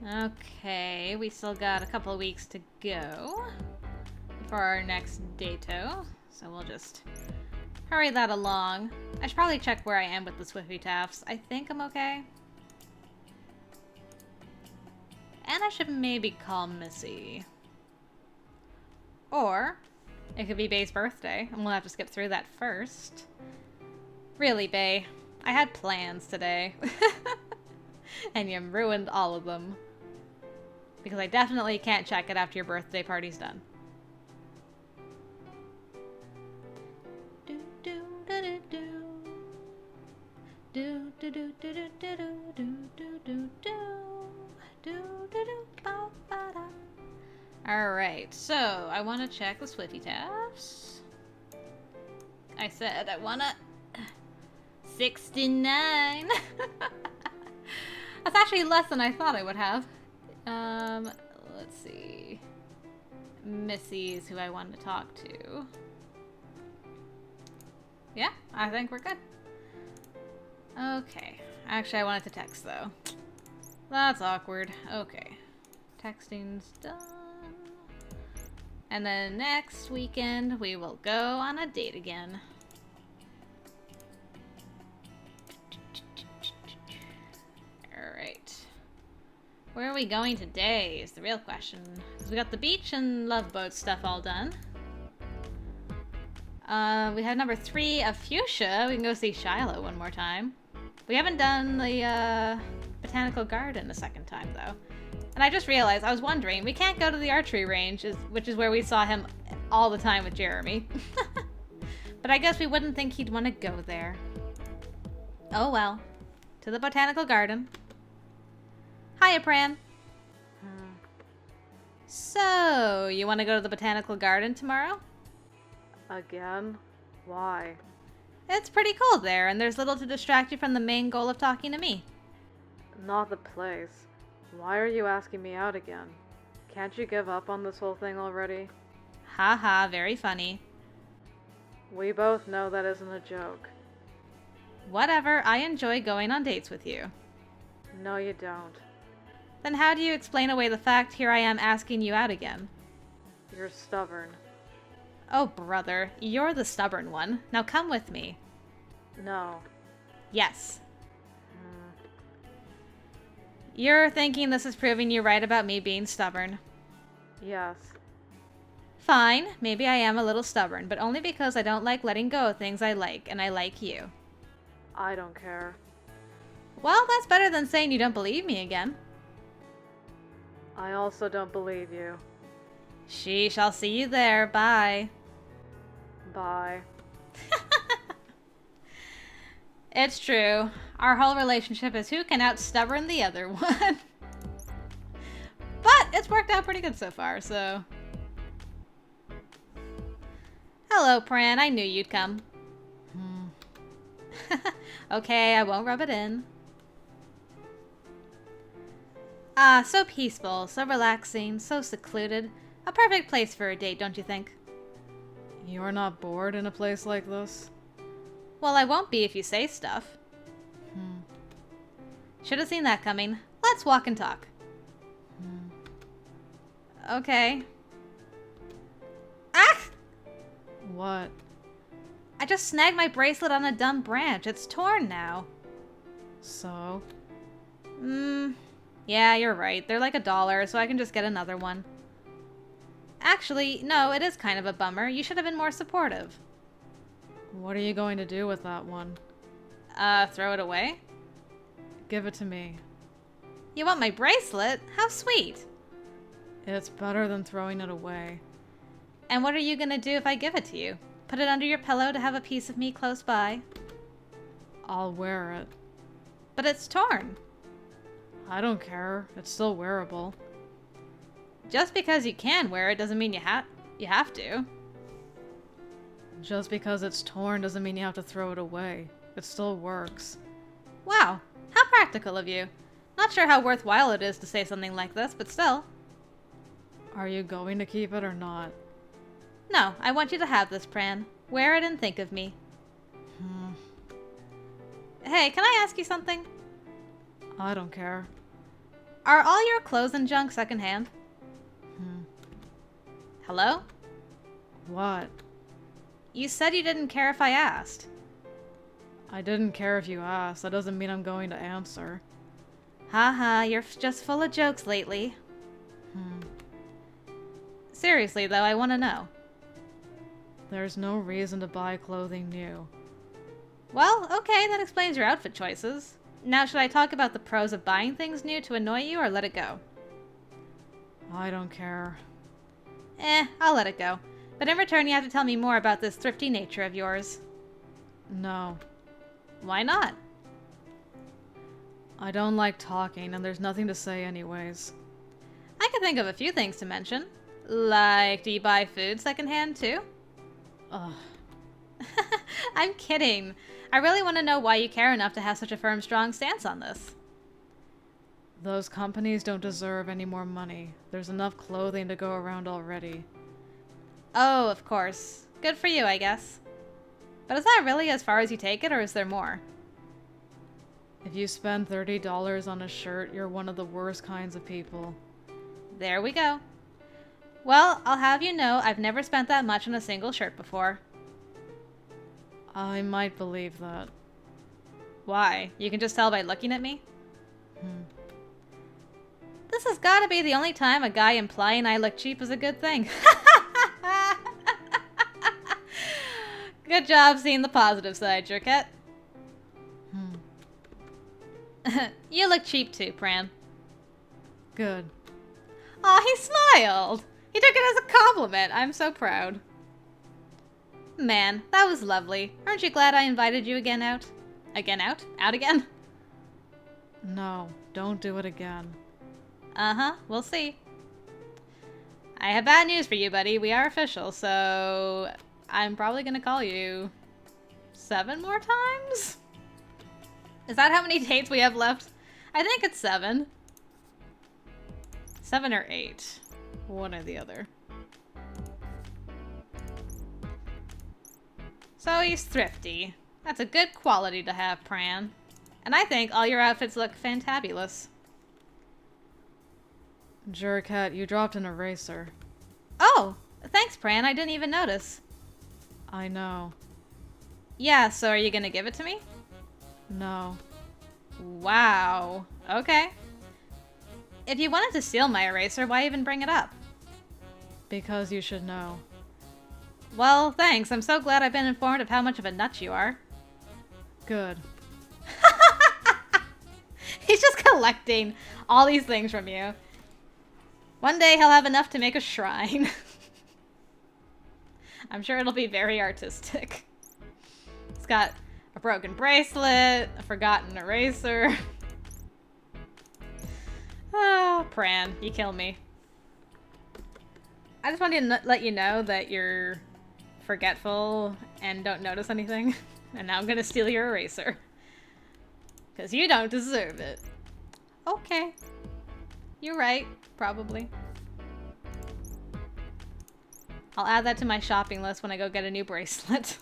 Okay, we still got a couple of weeks to go for our next dato, so we'll just hurry that along. I should probably check where I am with the Swiffy Taffs. I think I'm okay. And I should maybe call Missy. Or it could be Bay's birthday, and we'll have to skip through that first. Really, Bay, I had plans today. And you ruined all of them. Because I definitely can't check it after your birthday party's done. Alright, so I want to check the Swiffy Taffs. I said I want to... 69! That's actually less than I thought I would have. Let's see. Missy's who I want to talk to. Yeah, I think we're good. Okay. Actually, I wanted to text, though. That's awkward. Okay. Texting's done. And then next weekend, we will go on a date again. Alright. Where are we going today is the real question. Because we got the beach and love boat stuff all done. We have number 3 of Fuchsia. We can go see Shiloh one more time. We haven't done the botanical garden a second time, though. And I just realized, I was wondering, we can't go to the archery range, which is where we saw him all the time with Jeremy. But I guess we wouldn't think he'd want to go there. Oh well. To the botanical garden. Hiya, Pran. So, you want to go to the botanical garden tomorrow? Again? Why? It's pretty cold there, and there's little to distract you from the main goal of talking to me. Not the place. Why are you asking me out again? Can't you give up on this whole thing already? Haha, very funny. We both know that isn't a joke. Whatever, I enjoy going on dates with you. No, you don't. Then how do you explain away the fact here I am asking you out again? You're stubborn. Oh, brother, you're the stubborn one. Now come with me. No. Yes. You're thinking this is proving you right about me being stubborn. Yes. Fine, maybe I am a little stubborn, but only because I don't like letting go of things I like, and I like you. I don't care. Well, that's better than saying you don't believe me again. I also don't believe you. She shall see you there. Bye. Bye. It's true. Our whole relationship is who can out-stubborn the other one. But it's worked out pretty good so far, so... Hello, Pran. I knew you'd come. Okay, I won't rub it in. Ah, so peaceful, so relaxing, so secluded. A perfect place for a date, don't you think? You're not bored in a place like this? Well, I won't be if you say stuff. Should have seen that coming. Let's walk and talk. Okay. Ah! What? I just snagged my bracelet on a dumb branch. It's torn now. So? Yeah, you're right. They're like $1, so I can just get another one. Actually, no, it is kind of a bummer. You should have been more supportive. What are you going to do with that one? Throw it away? Give it to me. You want my bracelet? How sweet. It's better than throwing it away. And what are you gonna do if I give it to you? Put it under your pillow to have a piece of me close by? I'll wear it. But it's torn. I don't care. It's still wearable. Just because you can wear it doesn't mean you have to. Just because it's torn doesn't mean you have to throw it away. It still works. Wow, how practical of you. Not sure how worthwhile it is to say something like this, but still. Are you going to keep it or not? No, I want you to have this, Pran. Wear it and think of me. Hey, can I ask you something? I don't care. Are all your clothes and junk secondhand? Hello? What? You said you didn't care if I asked. I didn't care if you asked. That doesn't mean I'm going to answer. Haha, you're just full of jokes lately. Seriously, though, I want to know. There's no reason to buy clothing new. Well, okay, that explains your outfit choices. Now, should I talk about the pros of buying things new to annoy you, or let it go? I don't care. I'll let it go. But in return, you have to tell me more about this thrifty nature of yours. No. Why not? I don't like talking, and there's nothing to say anyways. I could think of a few things to mention. Like, do you buy food secondhand, too? Ugh. I'm kidding. I really want to know why you care enough to have such a firm, strong stance on this. Those companies don't deserve any more money. There's enough clothing to go around already. Oh, of course. Good for you, I guess. But is that really as far as you take it, or is there more? If you spend $30 on a shirt, you're one of the worst kinds of people. There we go. Well, I'll have you know I've never spent that much on a single shirt before. I might believe that. Why? You can just tell by looking at me? This has got to be the only time a guy implying I look cheap is a good thing. Good job seeing the positive side, Jerkette. You look cheap too, Pran. Good. Aw, he smiled! He took it as a compliment. I'm so proud. Man, that was lovely. Aren't you glad I invited you again out? Again out? Out again? No, don't do it again. Uh-huh, we'll see. I have bad news for you, buddy. We are official, so I'm probably gonna call you 7 more times? Is that how many dates we have left? I think it's 7. 7 or 8. One or the other. So he's thrifty. That's a good quality to have, Pran. And I think all your outfits look fantabulous. Jerkette, you dropped an eraser. Oh! Thanks, Pran. I didn't even notice. I know. Yeah, so are you gonna give it to me? No. Wow. Okay. If you wanted to steal my eraser, why even bring it up? Because you should know. Well, thanks. I'm so glad I've been informed of how much of a nut you are. Good. He's just collecting all these things from you. One day he'll have enough to make a shrine. I'm sure it'll be very artistic. It's got a broken bracelet, a forgotten eraser. Oh, Pran, you kill me. I just wanted to let you know that you're forgetful and don't notice anything. And now I'm gonna steal your eraser. Because you don't deserve it. Okay. You're right, probably. I'll add that to my shopping list when I go get a new bracelet.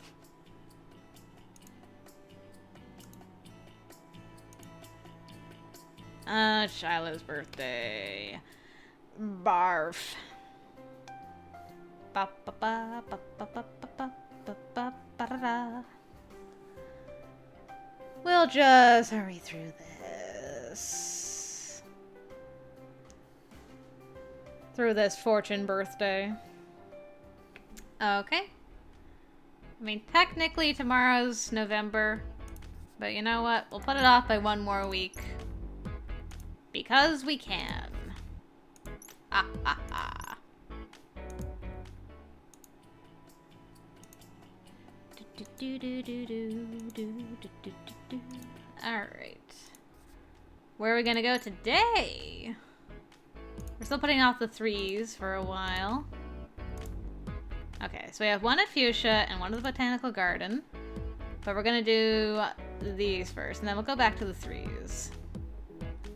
Shiloh's birthday. Barf. Ba ba ba ba ba ba ba ba ba ba da da. We'll just hurry through this. Through this fortune birthday. Okay. I mean, technically tomorrow's November, but you know what? We'll put it off by 1 more week. Because we can. Ah, ah, ah. Alright. Where are we gonna go today? We're still putting off the 3s for a while. Okay, so we have 1 at Fuchsia and 1 at the Botanical Garden. But we're gonna do these first, and then we'll go back to the 3s.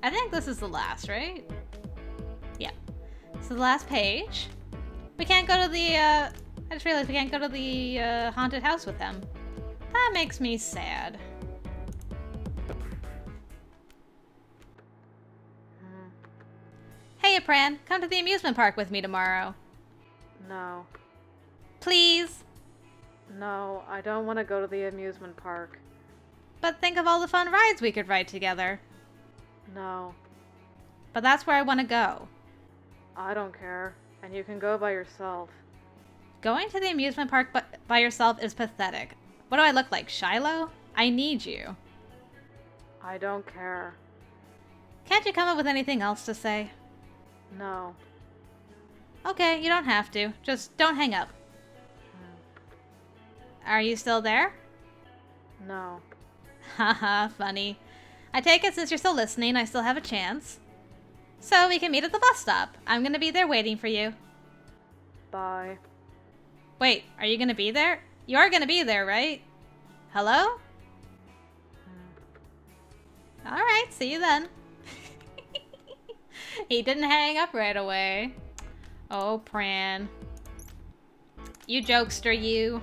I think this is the last, right? Yeah. So the last page. We can't go to the, I just realized we can't go to the, haunted house with them. That makes me sad. Hey, Pran, come to the amusement park with me tomorrow. No. Please? No, I don't want to go to the amusement park. But think of all the fun rides we could ride together. No. But that's where I want to go. I don't care, and you can go by yourself. Going to the amusement park by yourself is pathetic. What do I look like, Shiloh? I need you. I don't care. Can't you come up with anything else to say? No. Okay, you don't have to. Just don't hang up. Are you still there? No. Haha, funny. I take it since you're still listening, I still have a chance. So we can meet at the bus stop. I'm gonna be there waiting for you. Bye. Wait, are you gonna be there? You are gonna be there, right? Hello? Alright, see you then. He didn't hang up right away. Oh, Pran. You jokester, you.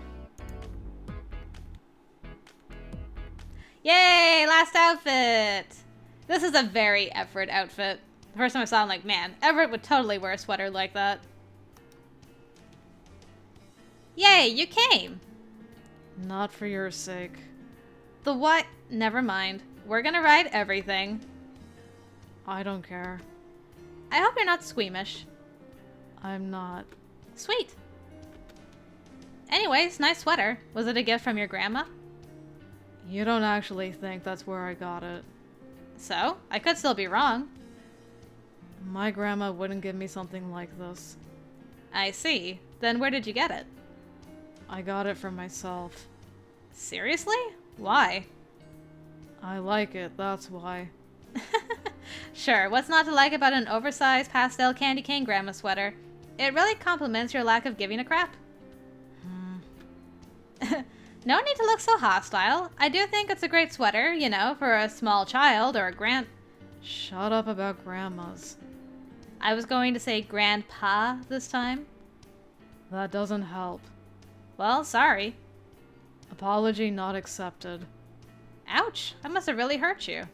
Yay, last outfit! This is a very Everett outfit. The first time I saw it, I'm like, man, Everett would totally wear a sweater like that. Yay, you came! Not for your sake. The what? Never mind. We're gonna ride everything. I don't care. I hope you're not squeamish. I'm not. Sweet. Anyways, nice sweater. Was it a gift from your grandma? You don't actually think that's where I got it. So, I could still be wrong. My grandma wouldn't give me something like this. I see. Then where did you get it? I got it for myself. Seriously? Why? I like it, that's why. Sure, what's not to like about an oversized pastel candy cane grandma sweater? It really complements your lack of giving a crap. No need to look so hostile. I do think it's a great sweater, you know, for a small child or a Shut up about grandmas. I was going to say grandpa this time. That doesn't help. Well, sorry. Apology not accepted. Ouch, that must have really hurt you.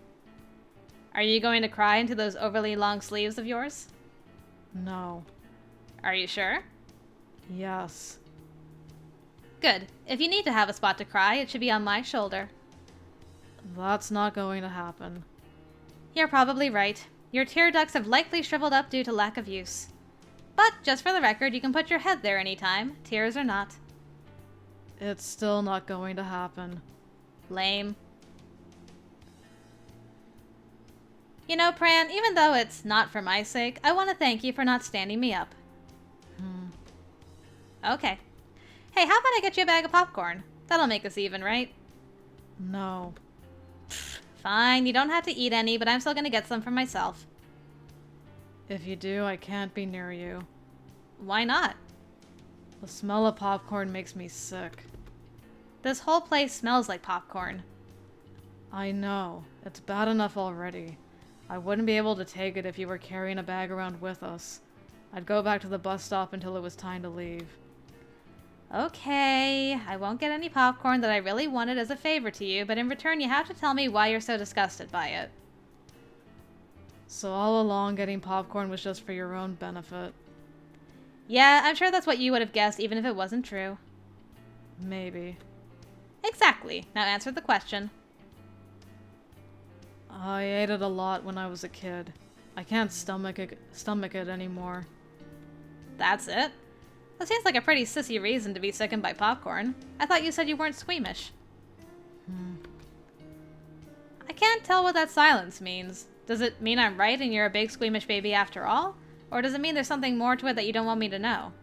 Are you going to cry into those overly long sleeves of yours? No. Are you sure? Yes. Good. If you need to have a spot to cry, it should be on my shoulder. That's not going to happen. You're probably right. Your tear ducts have likely shriveled up due to lack of use. But, just for the record, you can put your head there anytime, tears or not. It's still not going to happen. Lame. You know, Pran, even though it's not for my sake, I want to thank you for not standing me up. Okay. Hey, how about I get you a bag of popcorn? That'll make us even, right? No. Fine, you don't have to eat any, but I'm still gonna get some for myself. If you do, I can't be near you. Why not? The smell of popcorn makes me sick. This whole place smells like popcorn. I know. It's bad enough already. I wouldn't be able to take it if you were carrying a bag around with us. I'd go back to the bus stop until it was time to leave. Okay, I won't get any popcorn that I really wanted as a favor to you, but in return you have to tell me why you're so disgusted by it. So all along, getting popcorn was just for your own benefit? Yeah, I'm sure that's what you would have guessed even if it wasn't true. Maybe. Exactly. Now answer the question. I ate it a lot when I was a kid. I can't stomach it anymore. That's it? That seems like a pretty sissy reason to be sickened by popcorn. I thought you said you weren't squeamish. I can't tell what that silence means. Does it mean I'm right and you're a big squeamish baby after all? Or does it mean there's something more to it that you don't want me to know?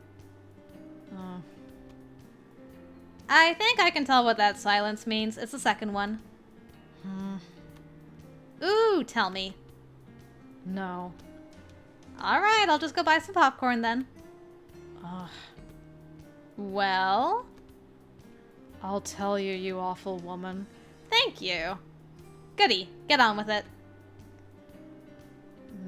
I think I can tell what that silence means. It's the second one. Ooh, tell me. No. Alright, I'll just go buy some popcorn then. Ugh. Well? I'll tell you, you awful woman. Thank you. Goody, get on with it.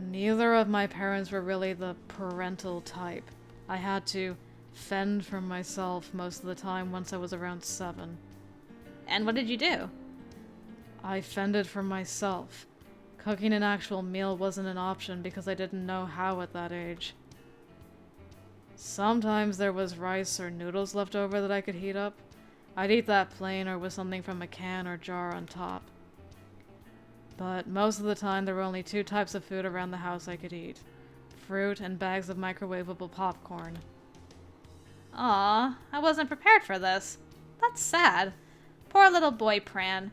Neither of my parents were really the parental type. I had to fend for myself most of the time once I was around 7. And what did you do? I fended for myself. Cooking an actual meal wasn't an option because I didn't know how at that age. Sometimes there was rice or noodles left over that I could heat up. I'd eat that plain or with something from a can or jar on top. But most of the time there were only 2 types of food around the house I could eat. Fruit and bags of microwavable popcorn. Aw, I wasn't prepared for this. That's sad. Poor little boy Pran.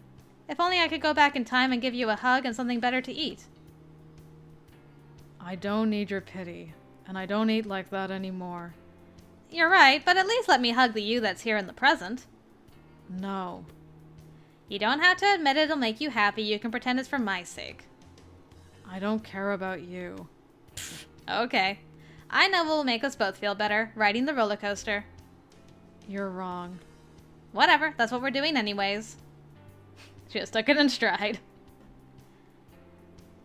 If only I could go back in time and give you a hug and something better to eat. I don't need your pity, and I don't eat like that anymore. You're right, but at least let me hug the you that's here in the present. No. You don't have to admit it'll make you happy. You can pretend it's for my sake. I don't care about you. Okay. I know what will make us both feel better, riding the roller coaster. You're wrong. Whatever, that's what we're doing anyways. Just took it in stride.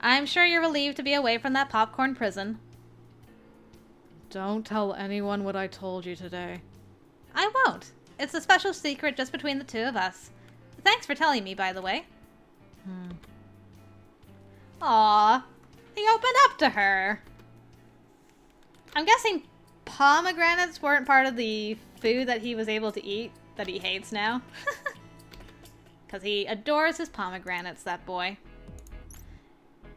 I'm sure you're relieved to be away from that popcorn prison. Don't tell anyone what I told you today. I won't. It's a special secret just between the 2 of us. Thanks for telling me, by the way. Aw, he opened up to her. I'm guessing pomegranates weren't part of the food that he was able to eat that he hates now. Because he adores his pomegranates, that boy.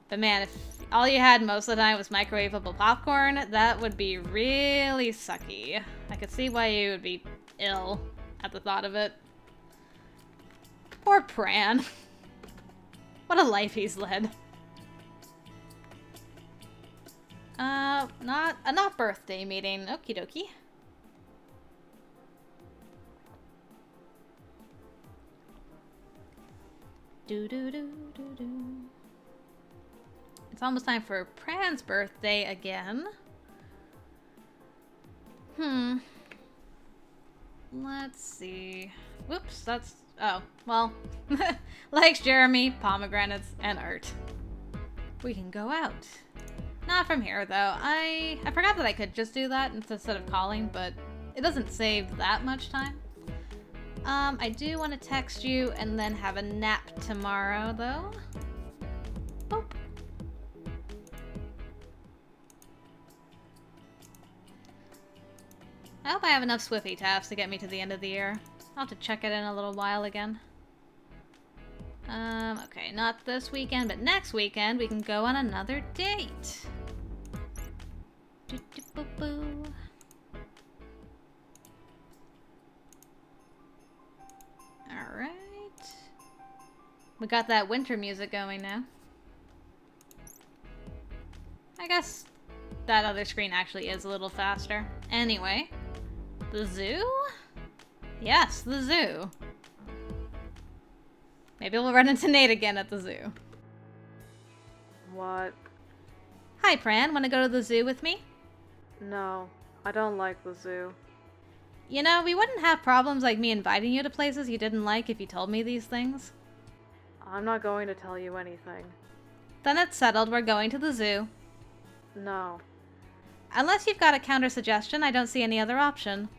But man, if all you had most of the time was microwavable popcorn, that would be really sucky. I could see why you would be ill at the thought of it. Poor Pran. What a life he's led. Not birthday meeting. Okie dokie. Do. It's almost time for Pran's birthday again. Let's see. Whoops, that's... Oh, well. Likes Jeremy, pomegranates, and art. We can go out. Not from here, though. I forgot that I could just do that instead of calling, but it doesn't save that much time. I do want to text you and then have a nap tomorrow, though. Boop. I hope I have enough Swiffy taps to get me to the end of the year. I'll have to check it in a little while again. Okay, not this weekend, but next weekend we can go on another date. Boo. Alright. We got that winter music going now. I guess that other screen actually is a little faster. Anyway. The zoo? Yes, the zoo. Maybe we'll run into Nate again at the zoo. What? Hi, Pran. Want to go to the zoo with me? No, I don't like the zoo. You know, we wouldn't have problems like me inviting you to places you didn't like if you told me these things. I'm not going to tell you anything. Then it's settled. We're going to the zoo. No. Unless you've got a counter-suggestion, I don't see any other option.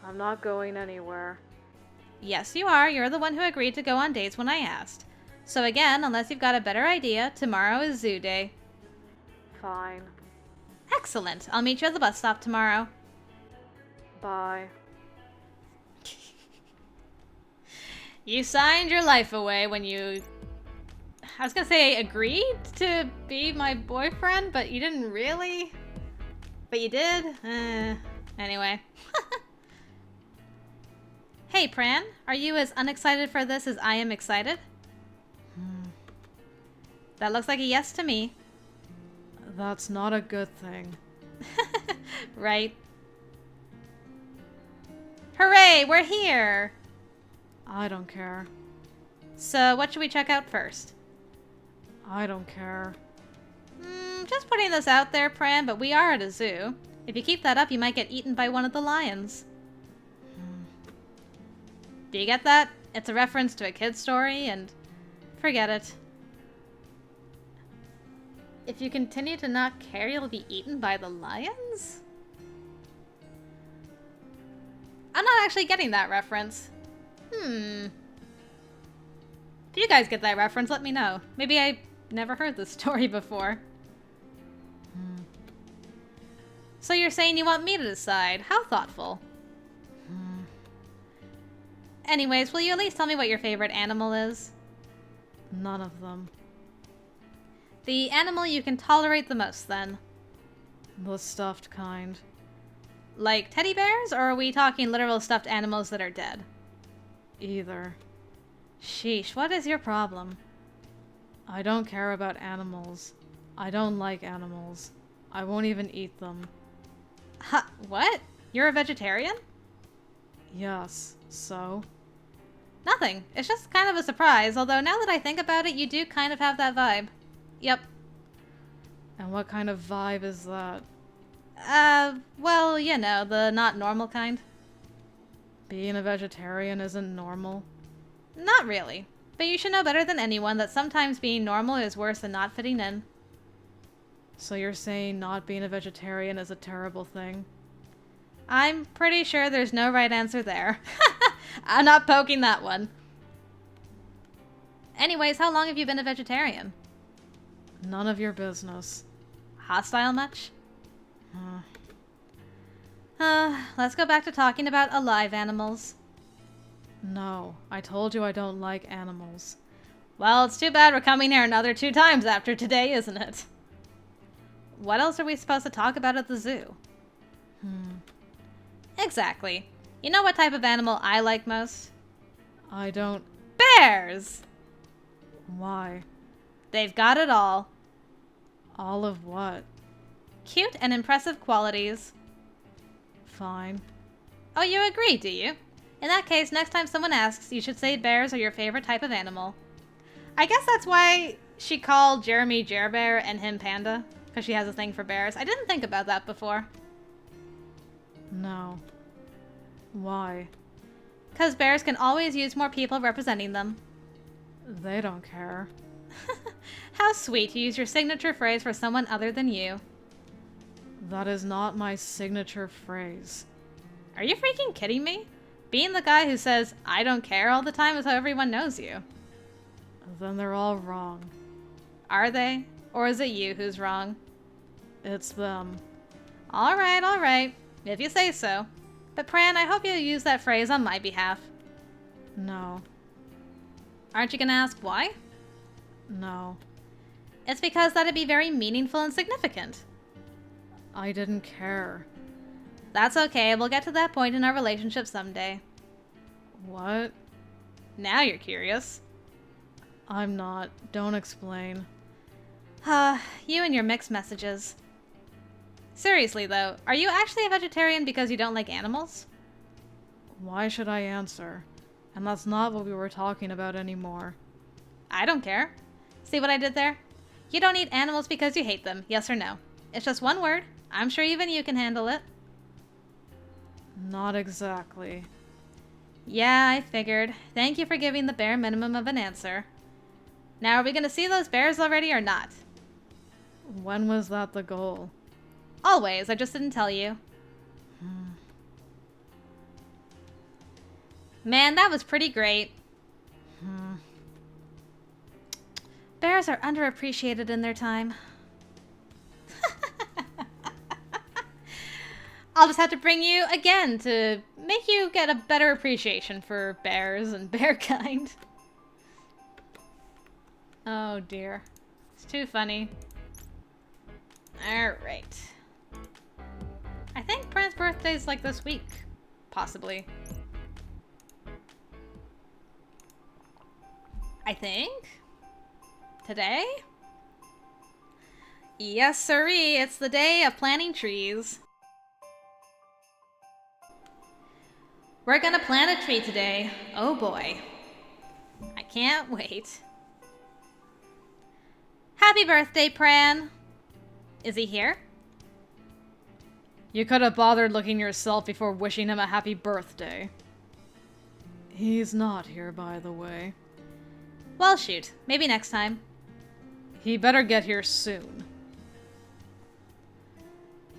I'm not going anywhere. Yes, you are. You're the one who agreed to go on dates when I asked. So again, unless you've got a better idea, tomorrow is zoo day. Fine. Excellent. I'll meet you at the bus stop tomorrow. Bye. You signed your life away when you... I was gonna say agreed to be my boyfriend, but you didn't really. But you did? Anyway. Hey, Pran. Are you as unexcited for this as I am excited? That looks like a yes to me. That's not a good thing. Right. Hooray, we're here! I don't care. So, what should we check out first? I don't care. Just putting this out there, Pran, but we are at a zoo. If you keep that up, you might get eaten by one of the lions. Do you get that? It's a reference to a kid's story, and forget it. If you continue to not care, you'll be eaten by the lions? I'm not actually getting that reference. If you guys get that reference, let me know. Maybe I never heard this story before. So you're saying you want me to decide? How thoughtful. Anyways, will you at least tell me what your favorite animal is? None of them. The animal you can tolerate the most, then. The stuffed kind. Like teddy bears, or are we talking literal stuffed animals that are dead? Either. Sheesh, what is your problem? I don't care about animals. I don't like animals. I won't even eat them. Huh, what? You're a vegetarian? Yes, so? Nothing. It's just kind of a surprise, although now that I think about it, you do kind of have that vibe. Yep. And what kind of vibe is that? Well, you know, the not normal kind. Being a vegetarian isn't normal? Not really. But you should know better than anyone that sometimes being normal is worse than not fitting in. So you're saying not being a vegetarian is a terrible thing? I'm pretty sure there's no right answer there. I'm not poking that one. Anyways, how long have you been a vegetarian? None of your business. Hostile much? Let's go back to talking about alive animals. No, I told you I don't like animals. Well, it's too bad we're coming here another 2 times after today, isn't it? What else are we supposed to talk about at the zoo? Exactly. You know what type of animal I like most? I don't... Bears! Why? They've got it all. All of what? Cute and impressive qualities. Fine. Oh, you agree, do you? In that case, next time someone asks, you should say bears are your favorite type of animal. I guess that's why she called Jeremy Jerbear and him Panda, because she has a thing for bears. I didn't think about that before. No. Why? Because bears can always use more people representing them. They don't care. How sweet to use your signature phrase for someone other than you. That is not my signature phrase. Are you freaking kidding me? Being the guy who says, I don't care all the time is how everyone knows you. Then they're all wrong. Are they? Or is it you who's wrong? It's them. Alright. If you say so. But Pran, I hope you'll use that phrase on my behalf. No. Aren't you gonna ask why? No. It's because that'd be very meaningful and significant. I didn't care. That's okay, we'll get to that point in our relationship someday. What? Now you're curious. I'm not. Don't explain. You and your mixed messages. Seriously though, are you actually a vegetarian because you don't like animals? Why should I answer? And that's not what we were talking about anymore. I don't care. See what I did there? You don't eat animals because you hate them, yes or no? It's just one word. I'm sure even you can handle it. Not exactly. Yeah, I figured. Thank you for giving the bare minimum of an answer. Now, are we gonna see those bears already or not? When was that the goal? Always, I just didn't tell you. Man, that was pretty great. Bears are underappreciated in their time. I'll just have to bring you again to make you get a better appreciation for bears and bear kind. Oh dear. It's too funny. Alright. I think Pran's birthday's like this week. Possibly. I think? Today? Yes, sirree, it's the day of planting trees. We're gonna plant a tree today. Oh boy. I can't wait. Happy birthday, Pran! Is he here? You could have bothered looking yourself before wishing him a happy birthday. He's not here, by the way. Well, shoot. Maybe next time. He better get here soon.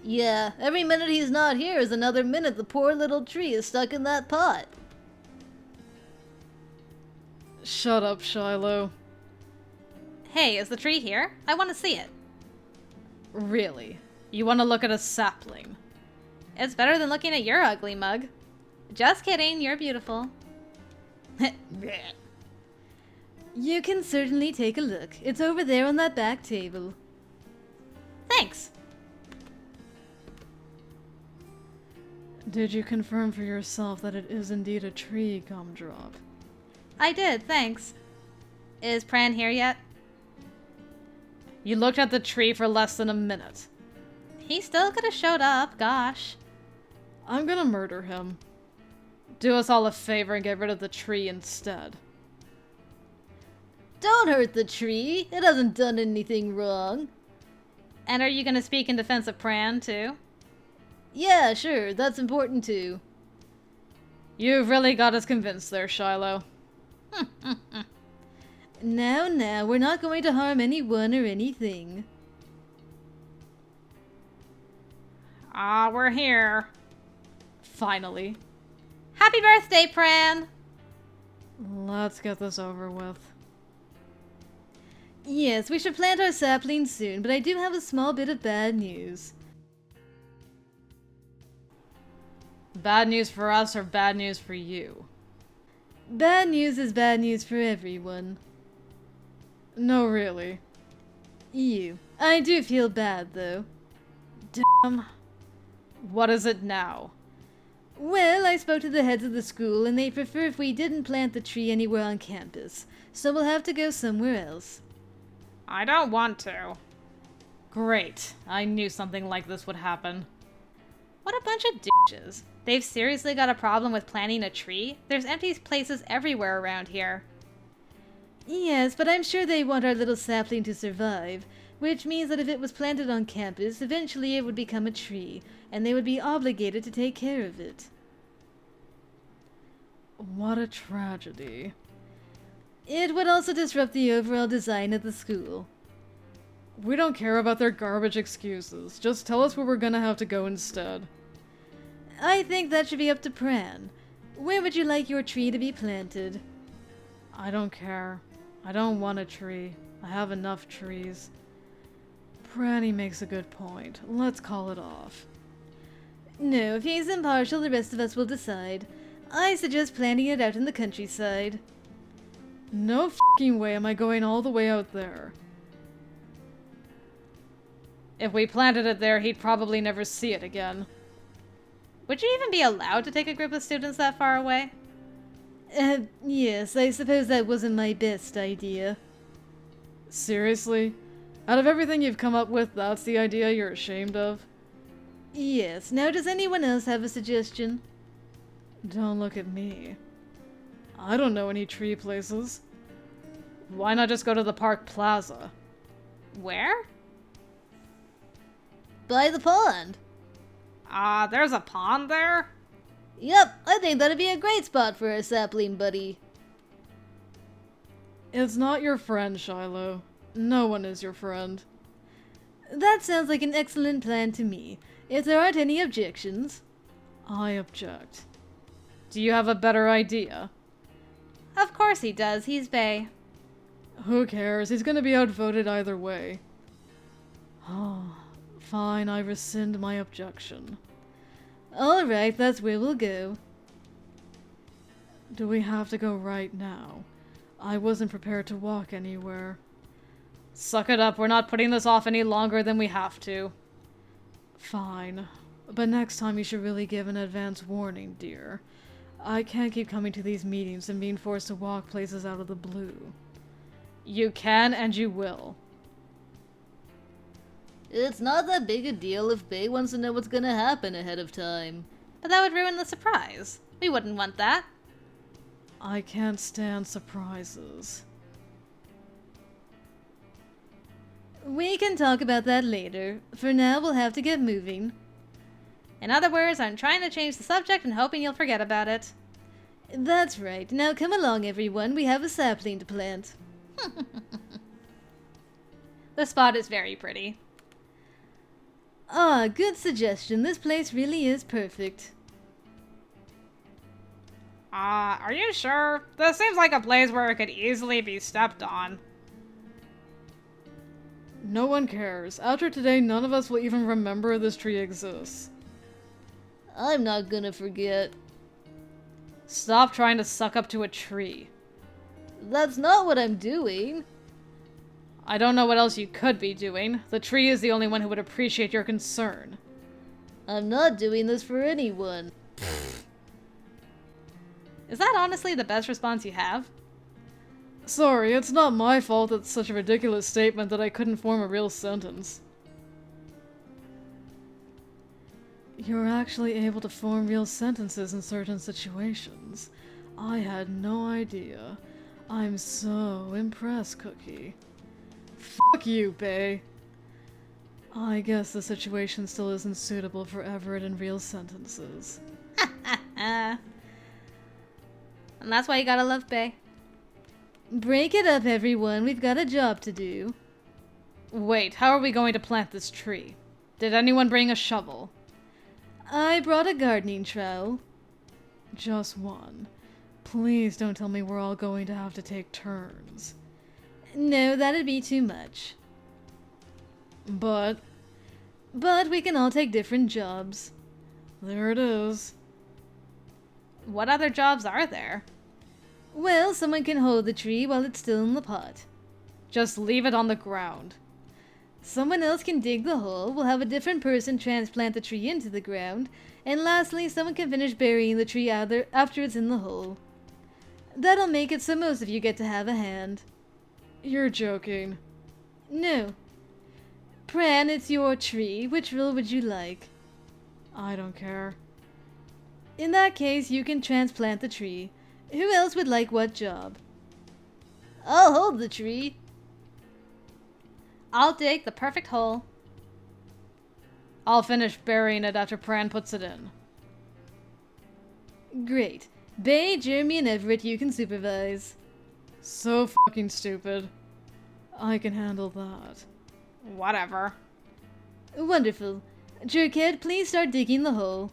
Yeah, every minute he's not here is another minute the poor little tree is stuck in that pot. Shut up, Shiloh. Hey, is the tree here? I want to see it. Really? You want to look at a sapling? It's better than looking at your ugly mug. Just kidding, you're beautiful. You can certainly take a look. It's over there on that back table. Thanks. Did you confirm for yourself that it is indeed a tree, Gumdrop? I did, thanks. Is Pran here yet? You looked at the tree for less than a minute. He still could have showed up, gosh. I'm gonna murder him. Do us all a favor and get rid of the tree instead. Don't hurt the tree. It hasn't done anything wrong. And are you gonna speak in defense of Pran, too? Yeah, sure. That's important too. You've really got us convinced there, Shiloh. Now, we're not going to harm anyone or anything. Ah, we're here. Finally. Happy birthday, Pran! Let's get this over with. Yes, we should plant our saplings soon, but I do have a small bit of bad news. Bad news for us or bad news for you? Bad news is bad news for everyone. No, really. You. I do feel bad, though. Damn. What is it now? Well, I spoke to the heads of the school, and they prefer if we didn't plant the tree anywhere on campus, so we'll have to go somewhere else. I don't want to. Great. I knew something like this would happen. What a bunch of douches. They've seriously got a problem with planting a tree? There's empty places everywhere around here. Yes, but I'm sure they want our little sapling to survive, which means that if it was planted on campus, eventually it would become a tree, and they would be obligated to take care of it. What a tragedy. It would also disrupt the overall design of the school. We don't care about their garbage excuses. Just tell us where we're gonna have to go instead. I think that should be up to Pran. Where would you like your tree to be planted? I don't care. I don't want a tree. I have enough trees. Pranny makes a good point. Let's call it off. No, if he's impartial, the rest of us will decide. I suggest planting it out in the countryside. No f***ing way am I going all the way out there. If we planted it there, he'd probably never see it again. Would you even be allowed to take a group of students that far away? Yes, I suppose that wasn't my best idea. Seriously? Out of everything you've come up with, that's the idea you're ashamed of? Yes, now does anyone else have a suggestion? Don't look at me. I don't know any tree places. Why not just go to the park plaza? Where? By the pond. There's a pond there? Yep, I think that'd be a great spot for a sapling buddy. It's not your friend, Shiloh. No one is your friend. That sounds like an excellent plan to me. If there aren't any objections. I object. Do you have a better idea? Of course he does. He's bae. Who cares? He's gonna be outvoted either way. Oh, fine, I rescind my objection. Alright, that's where we'll go. Do we have to go right now? I wasn't prepared to walk anywhere. Suck it up, we're not putting this off any longer than we have to. Fine. But next time you should really give an advance warning, dear. I can't keep coming to these meetings and being forced to walk places out of the blue. You can and you will. It's not that big a deal if Bae wants to know what's gonna happen ahead of time. But that would ruin the surprise. We wouldn't want that. I can't stand surprises. We can talk about that later. For now, we'll have to get moving. In other words, I'm trying to change the subject and hoping you'll forget about it. That's right. Now come along, everyone. We have a sapling to plant. The spot is very pretty. Ah, good suggestion. This place really is perfect. Are you sure? This seems like a place where it could easily be stepped on. No one cares. After today, none of us will even remember this tree exists. I'm not gonna forget. Stop trying to suck up to a tree. That's not what I'm doing. I don't know what else you could be doing. The tree is the only one who would appreciate your concern. I'm not doing this for anyone. Is that honestly the best response you have? Sorry, it's not my fault it's such a ridiculous statement that I couldn't form a real sentence. You're actually able to form real sentences in certain situations. I had no idea. I'm so impressed, Cookie. Fuck you, Bae. I guess the situation still isn't suitable for Everett in real sentences. And that's why you gotta love Bae. Break it up, everyone. We've got a job to do. Wait, how are we going to plant this tree? Did anyone bring a shovel? I brought a gardening trowel. Just one. Please don't tell me we're all going to have to take turns. No, that'd be too much. But we can all take different jobs. there it is. What other jobs are there? Well, someone can hold the tree while it's still in the pot. Just leave it on the ground. Someone else can dig the hole, we'll have a different person transplant the tree into the ground, and lastly, someone can finish burying the tree after it's in the hole. That'll make it so most of you get to have a hand. You're joking. No. Pran, it's your tree. Which role would you like? I don't care. In that case, you can transplant the tree. Who else would like what job? I'll hold the tree. I'll dig the perfect hole. I'll finish burying it after Pran puts it in. Great. Bae, Jeremy, and Everett, you can supervise. So fucking stupid. I can handle that. Whatever. Wonderful. Jerkhead, please start digging the hole.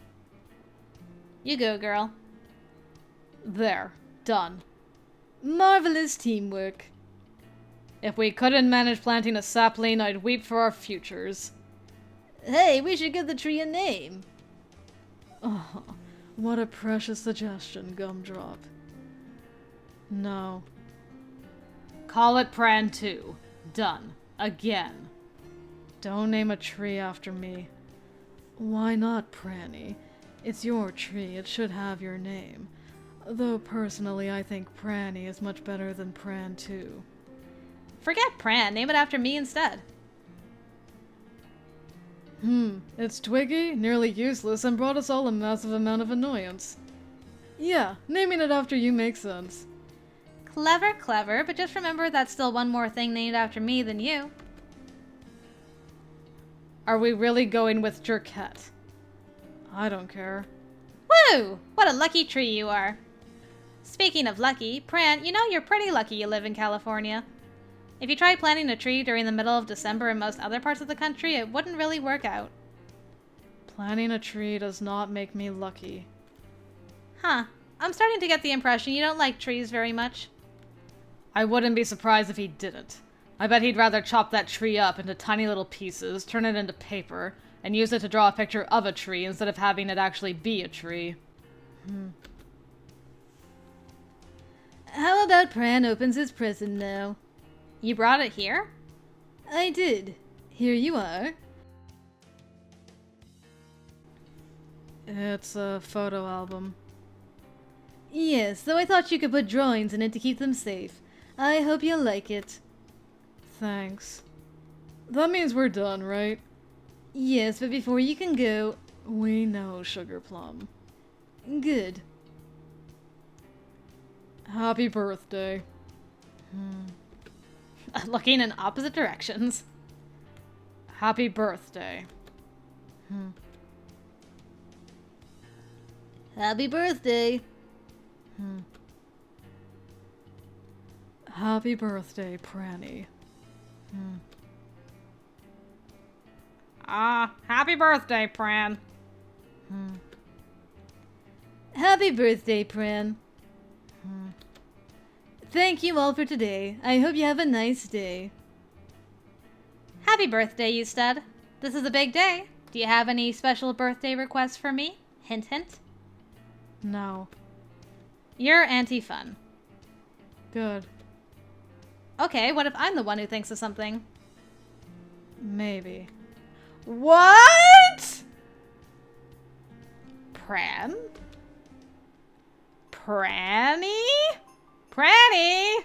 You go, girl. There. Done. Marvelous teamwork. If we couldn't manage planting a sapling, I'd weep for our futures. Hey, we should give the tree a name. Oh, what a precious suggestion, Gumdrop. No. Call it Pran 2. Done. Again. Don't name a tree after me. Why not Pranny? It's your tree, it should have your name. Though personally I think Pranny is much better than Pran 2. Forget Pran. Name it after me instead. It's twiggy, nearly useless, and brought us all a massive amount of annoyance. Yeah, naming it after you makes sense. Clever, clever, but just remember that's still one more thing named after me than you. Are we really going with Jerkette? I don't care. Woo! What a lucky tree you are. Speaking of lucky, Pran, you know you're pretty lucky you live in California. If you tried planting a tree during the middle of December in most other parts of the country, it wouldn't really work out. Planting a tree does not make me lucky. Huh. I'm starting to get the impression you don't like trees very much. I wouldn't be surprised if he didn't. I bet he'd rather chop that tree up into tiny little pieces, turn it into paper, and use it to draw a picture of a tree instead of having it actually be a tree. How about Pran opens his present now? You brought it here? I did. Here you are. It's a photo album. Yes, though I thought you could put drawings in it to keep them safe. I hope you'll like it. Thanks. That means we're done, right? Yes, but before you can go... We know, Sugar Plum. Good. Happy birthday. Looking in opposite directions. Happy birthday. Happy birthday. Happy birthday, Pranny. Happy birthday, Pran. Happy birthday, Pran. Thank you all for today. I hope you have a nice day. Happy Happy birthday, you stud. This is a big day. Do you have any special birthday requests for me? Hint, hint. No. You're anti-fun. Good. Okay, what if I'm the one who thinks of something? Maybe. What? Pran? Pranny? Pranny?